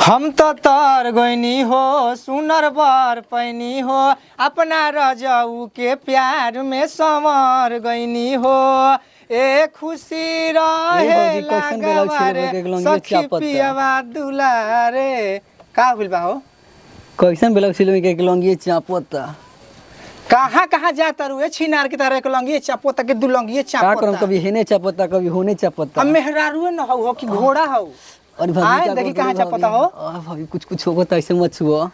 हम तो तर गईनी हो सुनर बर पैनी हो अपना रजऊ के प्यार में संवर गईनी हो ए खुशी रहे सखी पियवा दुलारे का भइल बा हो कैसन बेलक सिलमी के लंगी चापोता कहाँ कहाँ जाता रुए छिनार की तरह के लंगी चापोता के दुलंगी चापोता का करम कभी हेने चापोता कभी होने चापोता अब मेहरारू न हो कि घोड़ा हो और भाई देखी कहाँ चापोता हो भाभी कुछ होगा तो ऐसे मत छुओ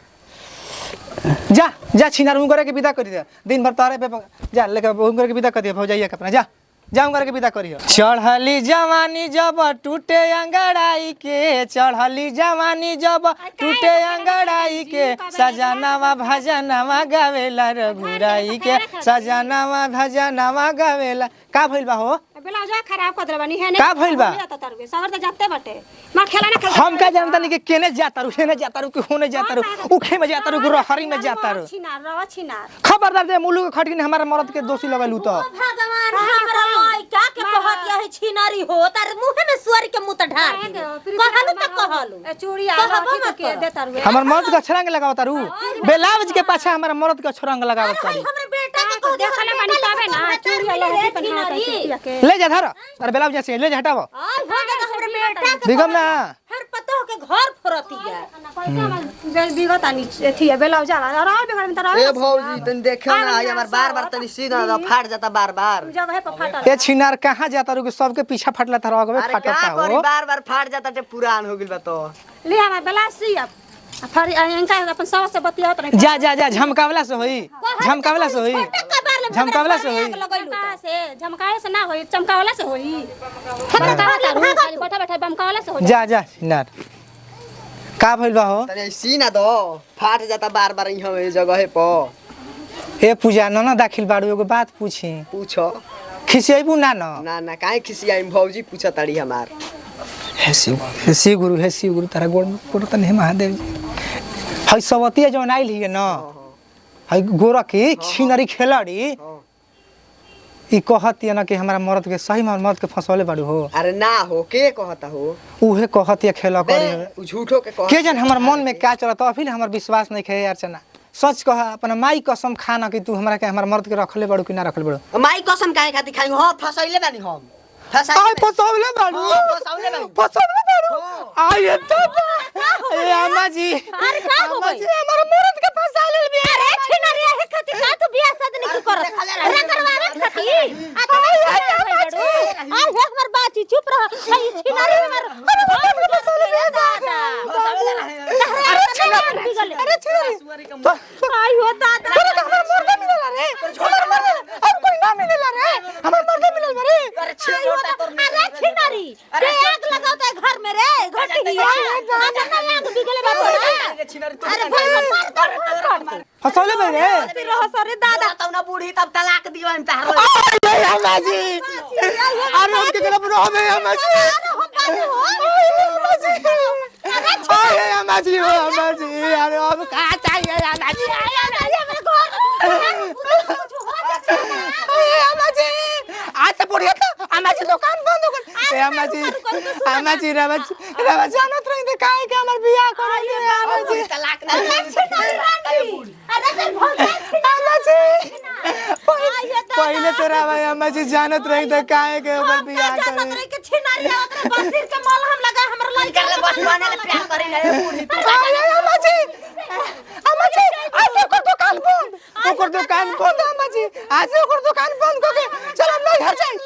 जा जा छिनार उंगरे के विदा कर दे दिन भर तारे पे जा लेके उंगरे के विदा कर दे भौजाइया के अपना जा जा उंगरे के विदा करियो चढ़ली जवानी जब टूटे अंगड़ाई के चढ़ली जवानी जब टूटे अंगड़ाई के सजनावा भजनावा गावेला रघुराई के सजनावा भजनावा गावेला का भइल बा हो ब्लाउज खराब कर देबनी है का भइल बा सवर त जाते बटे मां खेला ना खेला हम का जानता नहीं कि केने जाता रु हेने जाता रु कि होने जाता रु उखे में जाता रु हरी में जाता रु छिनार खबरदार जे मुलुक खटकी ने हमारा मर्द के दोषी लगलू तो भगवान हमरा लइका के कहत है छिनारी हो तार मुंह में सुअर के मुंह त ढार कहलू त कहलू चूड़ी आला के देता रु हमर मर्द का छरंग लगावता रु बेलावज के पाछे हमारा मर्द का छरंग लगावता रु हमरे बेटा के कह देखला बनी तबे ना चूड़ी आला के पहनाता के ले जा धर अरे बेलावज जैसे ले जा हटाओ आई हो गया हमरे बेटा के बिगम ना हर पतो के घर फोरतिया बिगत आनी थी ब्लाउज आला और बेगर में तरह ए भौजी तन देखो ना आई हमर बार-बार तनी सीधा फाट जाता बार-बार जगह पे फाटल ए छिनार कहां जाता रु कि सबके पीछा फटला था रगवे फाटता हो बार-बार फाट जाता ते पुरान हो गेल बा तो ले हमार ब्लाउज सी अब फिर इनका अपन सब से बतियात रहे जा जा जा झमकावला से होई झमकावला से होई झमकावला से होई झमकावे से ना होई चमकावला से होई हमरा कहा था बैठा बैठा बमकावला से होई जा जा छिनार का भइल बा हो तनी सीना दो फाट जाता बार-बार यहां ए जगह पे ए पूजा न दाखिल बाड़ू एगो बात पूछी पूछो खिसियबू ना न ना ना काहे खिसियाई भौजी पूछा ताड़ी हमार हे गुरु तारा गोड़ तने महादेव जी हई सवतिया जवन आइल हिए न हई गोरा की छिनरी खिलाड़ी ई कहत न कि हमरा मर्द के सही में मर्द के फसौले बाड़ू हो अरे ना हो के कहता हो उहे कहत खेला करे झूठो के कह के जन हमर मन में का चलत अभी हमर विश्वास नहीं खे अर्चना सच कह अपन माई कसम खाना कि तू हमरा के हमर मर्द के रखले बाड़ू कि ना रखले बाड़ू माई कसम काहे खाती खाई हो फसैले बानी हम आई फसौले बाड़ू फसौले बाड़ू आई तो ए अम्मा जी अरे का हो गई हमर मर्द के फसा लेल बे अरे छिनारी है खाती का तू बियाह शादी नहीं कर रे करवावे खाती आ हमर बात चुप रह छिनारी हमर अरे छिनारी आई हो दादा हमर मर्द मिलला रे हमर मर्द अब कोई ना मिलला रे हमर मर्द मिलल रे अरे छिनारी रे आग लगाता है घर में रे घटिया आजा ना आग बिगले बात अरे भाई फसौले बे रे फिर रह सरे दादा तब ना बूढ़ी तब तलाक दिवन तार अरे अम्मा जी अरे उसके तरफ रो बे अम्मा जी अरे अम्मा जी हो अम्मा जी अरे अब का चाहिए अम्मा जी अम्मा जी आज से बुढ़िया तो अम्मा जी दुकान बंद हो गई अम्मा जी रवा जानत रही दे काहे के हमर बियाह करली अम्मा जी तलाक ना अरे चल भोग अम्मा जी पहले से रवा अम्मा जी जानत रही दे काहे के हमर बियाह करली जानत रही के छिनारी आवत बसिर के मल हम लगा हमर लइका ले बस बने ले प्यार करी ना बूढ़ी अम्मा जी आज ओकर दुकान बंद अम्मा जी आज ओकर दुकान बंद कर के चल हम लोग घर जाई